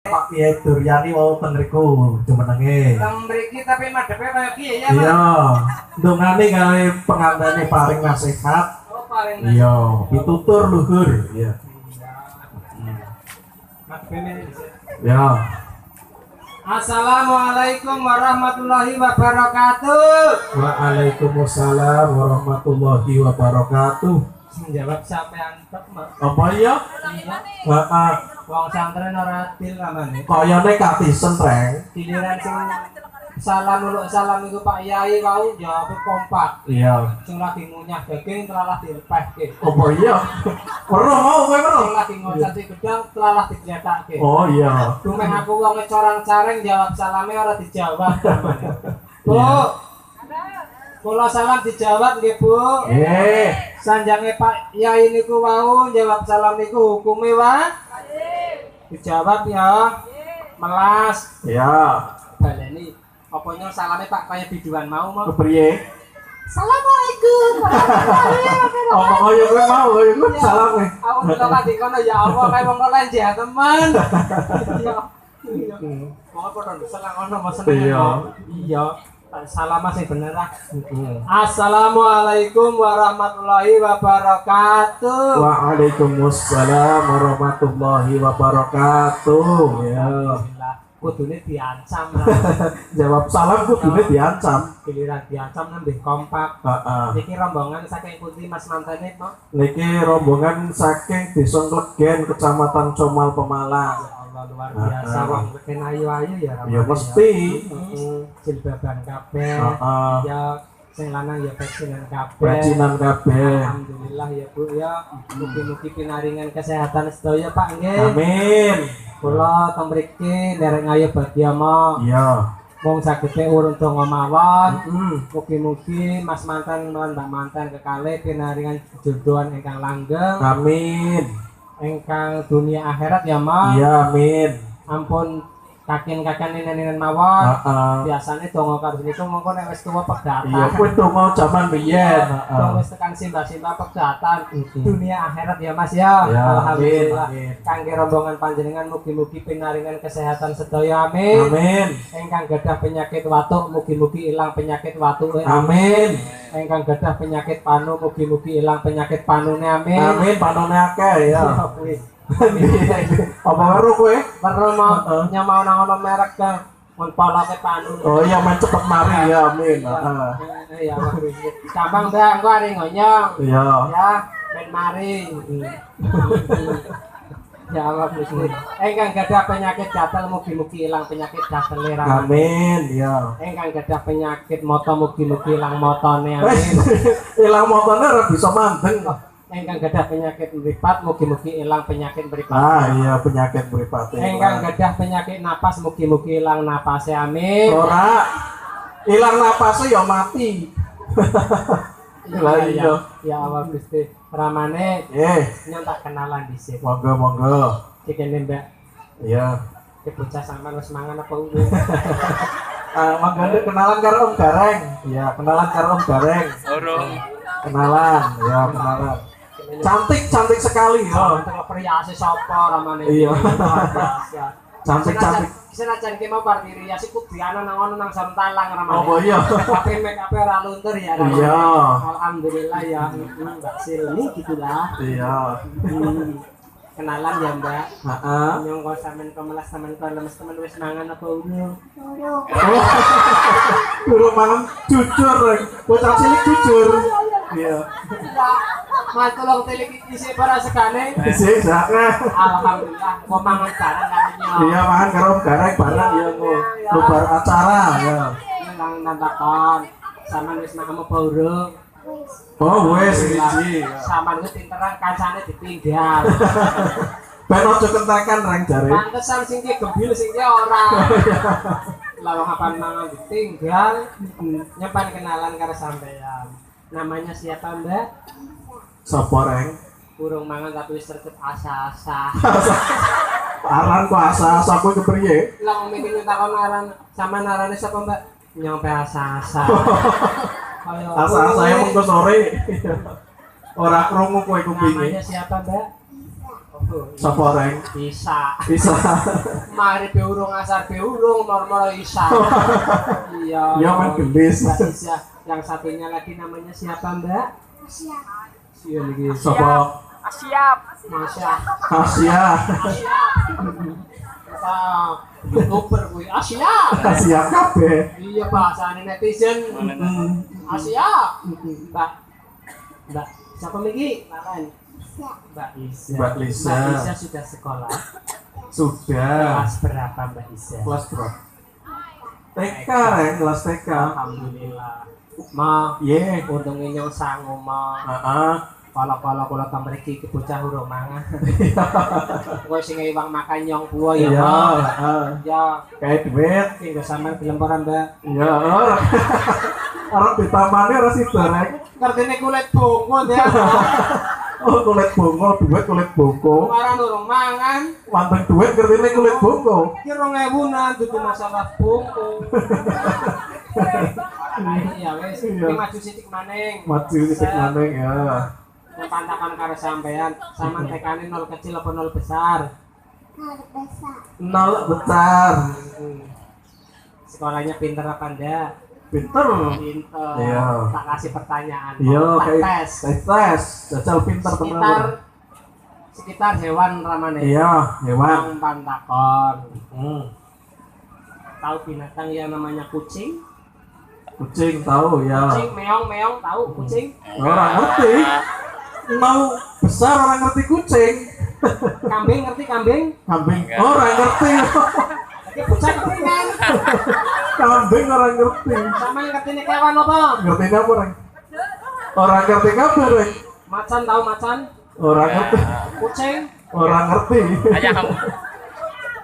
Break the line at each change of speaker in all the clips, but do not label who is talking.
Pak Kiai Duryani wau teng mriku jumenenge.
Teng mriki tapi madhepe kaya piye ya, Pak?
Iya. Ndongane kali pengandane paring nasihat.
Oh, paling
Iya, pitutur luhur. Iya.
madhepene.
Ya.
Assalamualaikum warahmatullahi wabarakatuh.
Waalaikumsalam warahmatullahi wabarakatuh.
Sing jawab sampean tek, Mas.
Apa iya?
Iya.
Heeh.
Wong santren ora adil namane.
Kayane katisen, Reng.
Giliran sing salam uluk salam iku Pak Yai wau jawab kompak.
Iya.
Sing lagi ngunyah daging telalah dilepehke.
Apa iya? Weruh mau kowe weruh.
Sing lagi ngocati gedang telalah digletake.
Oh iya.
Dumeh aku wong corang-caring jawab salame ora dijawab namane. Bu. Kula salam dijawab nggih, Bu. Sanjange Pak Yai niku wau jawab salam niku hukume dijawab ya. Melas.
Iya.
Baleni. Apa nyong salame Pak kaya biduan mau mau.
Kepriye?
Assalamualaikum warahmatullahi wabarakatuh.
Oh, kaya kowe mau kaya kowe salam kowe.
Aku delok ati kono ya Allah kae wong lenje ya, teman. Iya. Iya. Kok padha selang ono mas seneng.
Iya.
Iya. Salam sing bener ah. Assalamualaikum warahmatullahi wabarakatuh.
Waalaikumsalam warahmatullahi wabarakatuh. Ya.
Alhamdulillah. Kudune diancam lah.
Jawab salam kudune diancam.
Giliran diancam nambah kompak.
Heeh.
Niki rombongan saking pundi Mas mantene kok.
Niki rombongan saking Desa Klegen, Kecamatan Comal Pemalang.
Ya Allah luar biasa wong keken ayu-ayu ya.
Ya mesti.
Jilbaban kabeh.
Heeh.
Ya sing lanang ya peksinan kabeh.
Bacinan kabeh.
Alhamdulillah ya Bu ya. Mugi-mugi pinaringan kesehatan sedaya Pak nggih.
Amin.
Kula teng mriki nderek ngayu badyama.
Iya.
Wong sagede urung donga mawon.
Heeh.
Mugi-mugi Mas mantan lan Mbak mantan kekalih pinaringan jodohan ingkang langgeng.
Amin.
Ingkang dunia akhirat ya Ma.
Iya, amin.
Ampun kakek-kakek nenek-nenek mawon.
Heeh.
Biasane donga karo niku mengko nek wis tuwa pegatan.
Iya, kowe tuh mau zaman biyen.
Dong wis tekan simbah-simbah pegatan dunia akhirat ya Mas ya.
Ya,
Alhamdulillah.
amin, amin.
Kangge rombongan panjenengan mugi-mugi pinaringan kesehatan sedaya amin.
Amin.
Ingkang gadah penyakit watuk mugi-mugi ilang penyakit watuke.
Amin.
Ingkang gadah penyakit panu mugi-mugi ilang penyakit panune amin.
Amin, panone akeh ya.
Ya kuwi.
Apa weruh kowe?
Perlu mau nyamau nang ono merek ke mun poloke panu.
Oh iya, men cepet mari ya, amin. Heeh.
Ya kuwi. Gampang dah engko ari ngonyong.
Iya.
Ya, ben mari. Ya Allah Gusti. Engkang gadah penyakit gatal mugi-mugi ilang penyakit gatal lera.
Amin, ya.
Engkang gadah penyakit mata mugi-mugi ilang matane amin.
Ilang motone ora bisa mandeng.
Engkang gadah penyakit mripat mugi-mugi ilang penyakit mripat.
Ah, iya penyakit mripate.
Engkang gadah penyakit napas mugi-mugi ilang napase amin.
Ora ilang napase ya mati. Lah iya.
Ya Allah Gusti. Ramane nyong tak kenalan dhisik.
Monggo monggo.
Dikene Mbak.
Iya.
Ki bocah sampean wis mangan apa urung?
Mangga kenalan karo Om Gareng. Iya, kenalan karo Om Gareng.
Urung.
Kenalan, ya kenalan. Cantik sekali ya.
Untuk periase sapa ramane.
Iya.
Cantik.
Cantik.
Senajan ki mau bar diriasi kudiana nang ono nang Santalang ramane.
Oh iya.
Tapi make up ora luntur ya. Ramane.
Iya.
Alhamdulillah ya. Mbak Silni gitulah.
Iya.
Kenalan ya Mbak.
Heeh.
Nyong kok sampean kemelas sampean lemes temen wis mangan apa urung?
Durung mangan jujur, Reng. Bocah cilik jujur. Iya.
Mas tolong telik isi para segane.
Sik, sak.
Alhamdulillah kok mangan bareng kan
Iya, mangan karo Om Gareng bareng ya kok. Lubar acara ya.
nang nantakon. Sampean wis mangan apa urung?
Oh, wes iki.
Sampean ku pinteran kancane ditinggal.
Ben ojo kentekan, Reng jare.
Pantesan sing ki gembil sing ki ora. Lah wong apaan mangan ditinggal. Nyepan kenalan karo sampean. Namanya siapa Mbak?
Sapa, Reng?
Burung mangan tapi wis tertib asa-asa.
Aran kok asa-asa kowe kepriye?
Lah wong mikir takon aran sama narane sapa Mbak? Nyampe asa-asa. Kaya
Asa-asa yang mengko sore. Ora krungu kowe kupinge.
namanya siapa Mbak?
Sapa reng?
Bisa.
Bisa.
Mari beurung asar beurung moro-moro Isa. Iya.
Ya main gendis.
Mbak Isa. Yang satunya lagi namanya siapa, Mbak?
Asia.
Iya lagi.
Sapa?
Siap.
Masya.
Asia.
YouTuber kuwi Asia.
Asia kabeh.
Iya bahasane netizen. Asia. Mbak. Mbak, siapa lagi? Lain. Mbak Isa.
Mbak Lisa.
Mbak Isa sudah sekolah.
Sudah.
Kelas berapa Mbak Isa?
Kelas berapa? TK reng, kelas TK.
Alhamdulillah. Ma,
Ye.
untungnya nyong sangu ma.
Heeh.
Kalau ta mriki ki bocah urung mangan. Kowe sing iwang makan nyong buah ya,
Iya,
Ma.
heeh.
Ya,
Kayak duit.
tinggal sampean dilemporan, Mbak.
Iya, ora. Ora ditamani ora sida reng.
Ngertine kulit bongko ya.
Oh, kulit bongko, duit kulit bongko.
Kemarin urung mangan.
Wanteng duit ngertine kulit bongko.
Ki 2000-an dudu masalah bongko. Iya wes,
Iya.
iki maju sithik maning.
Maju titik maning ya.
Pantakan karo sampean, sampean tekane 0 kecil apa 0 besar?
Nol besar.
Sekolahnya pinter apa enggak?
Pinter.
Pinter.
Iya.
Tak kasih pertanyaan.
Iya,
Tak
kayak
tes.
tes. Jajal pinter
Sekitar
teman.
sekitar hewan ramane.
Iya, hewan.
Yang pantakon.
Hmm.
Tahu binatang yang namanya kucing?
Kucing tahu ya.
Kucing, meong tahu kucing?
Orang ngerti. Mau besar orang ngerti kucing.
Kambing ngerti kambing?
Kambing orang ngerti.
Iki bocah ngerti kan?
Kambing orang ngerti.
Sama ngerti ini kewan apa?
Ngerti apa orang? Orang ngerti apa orang?
Macan tahu macan?
Orang ngerti.
Kucing?
Orang ngerti.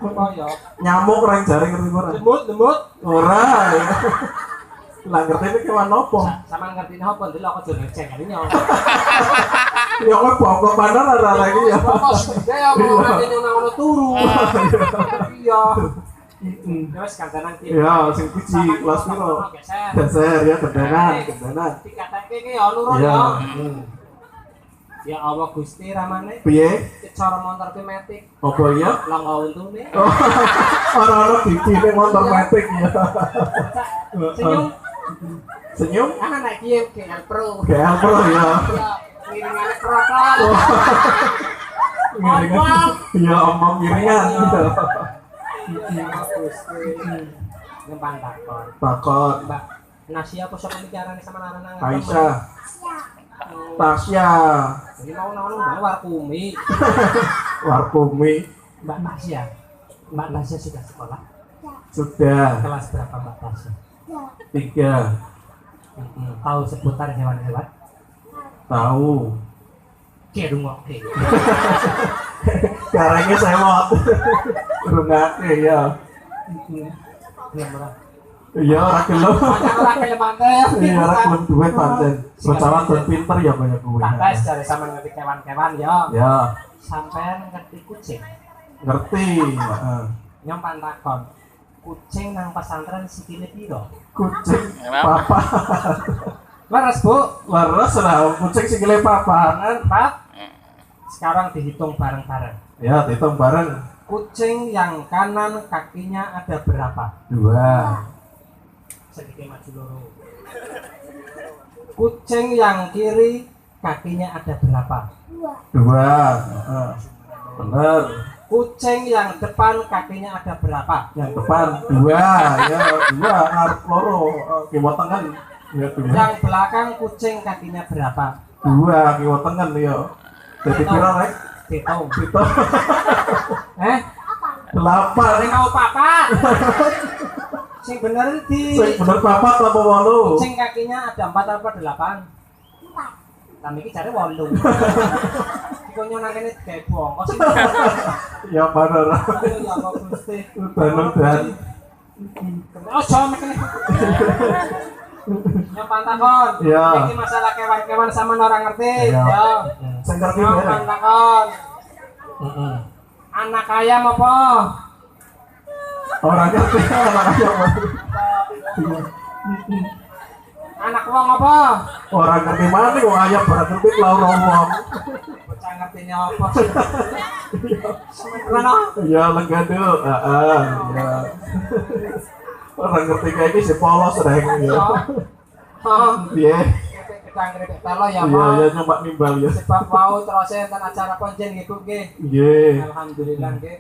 Oh ya.
Nyamuk orang jaring ngerti orang.
Lemut.
Orang. Lah ngerti ini kewan apa?
Sama ngerti ini apa? Dulu aku jadi ngecek kali ini.
Ya kok bongkok bandar ada lagi ya.
Bos, dia mau nanti nyono turu. Iya. Terus kancanan ki.
Ya, sing puji kelas piro? Geser ya, gendanan.
Dikatake ki ya nurun
Ya.
ya. Ya Allah Gusti ramane.
Piye?
Cara motor ki metik.
Apa ya?
Langga untune.
Orang-orang bibine motor metik ya.
Senyum.
Senyum?
Anak ki GL Pro.
GL Pro ya.
Ya, ngiringan protol.
Ngiringan. Ya omong ngiringan.
Ya Gusti. Nyempang takon.
Takon.
Mbak, nasi apa sok bicarane sama anak-anak?
Aisyah. Tasya.
Jadi mau nang Warkumi.
Warkumi.
Mbak Tasya. Mbak Tasya sudah sekolah.
Sudah.
Kelas berapa Mbak Tasya?
3.
Tahu seputar hewan-hewan?
Tahu.
Kerung oke.
Caranya saya mau rungake ya. Iya, ora gelem.
Ora kelemante.
Iya, ora gelem duit pancen. Bocah wadon pinter ya banyak gue.
Tak tes dari sama ngerti kewan-kewan ya.
Ya,
Sampean ngerti kucing.
ngerti. Heeh.
Nyong pantakon. Kucing nang pesantren sikile piro?
Kucing papa.
Leres, Bu.
Leres lah kucing sikile papangan.
4. Sekarang dihitung bareng-bareng.
Ya, dihitung bareng.
Kucing yang kanan kakinya ada berapa?
2.
Sedikit maju loro. Kucing yang kiri kakinya ada berapa?
2. Heeh. Bener.
Kucing yang depan kakinya ada berapa?
Yang depan 2. Ya, 2 ngarep loro. Kiwa tengen. Ya, 2.
Yang belakang kucing kakinya berapa?
2 kiwa tengen ya. Jadi piro rek?
Hitung.
Itu 8.
Ini mau papat. Sing bener di
Sing bener papat apa 8?
kucing kakinya ada 4 apa 8? 4. Lah iki jare 8. Iku nyono kene gawe bongkos.
Ya bener.
Ya Allah Gusti.
Bener dan
Oh, sama kene. Ya pantakon.
Ya.
Iki masalah kewan-kewan sama orang ngerti.
Ya.
Ya.
sing ngerti
Ya
bareng.
pantakon.
Heeh.
Anak ayam apa?
Orang ngerti orang ayam.
Anak wong apa?
Orang ngerti mana kok ayam barang ngerti lau ngomong.
bocah ngertinya apa sih. Mana?
Ya lega dulu. Ya. Orang ngerti kayak gini si polos reng ya.
Oh,
Iya.
kita ngerti telo ya,
Iya,
Pak.
ya nyoba nimbal ya.
Sebab mau terus enten acara konjen nggih, Bu nggih.
Iya.
Alhamdulillah nggih.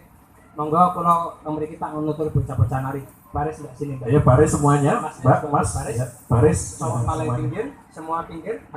Monggo kula mriki tak nutur bocah-bocah nari. Baris enggak sini, Mbak?
Ya baris semuanya, Mbak, Mas.
Baris.
Ya, baris.
Sama paling
Semuanya.
pinggir, semua pinggir ada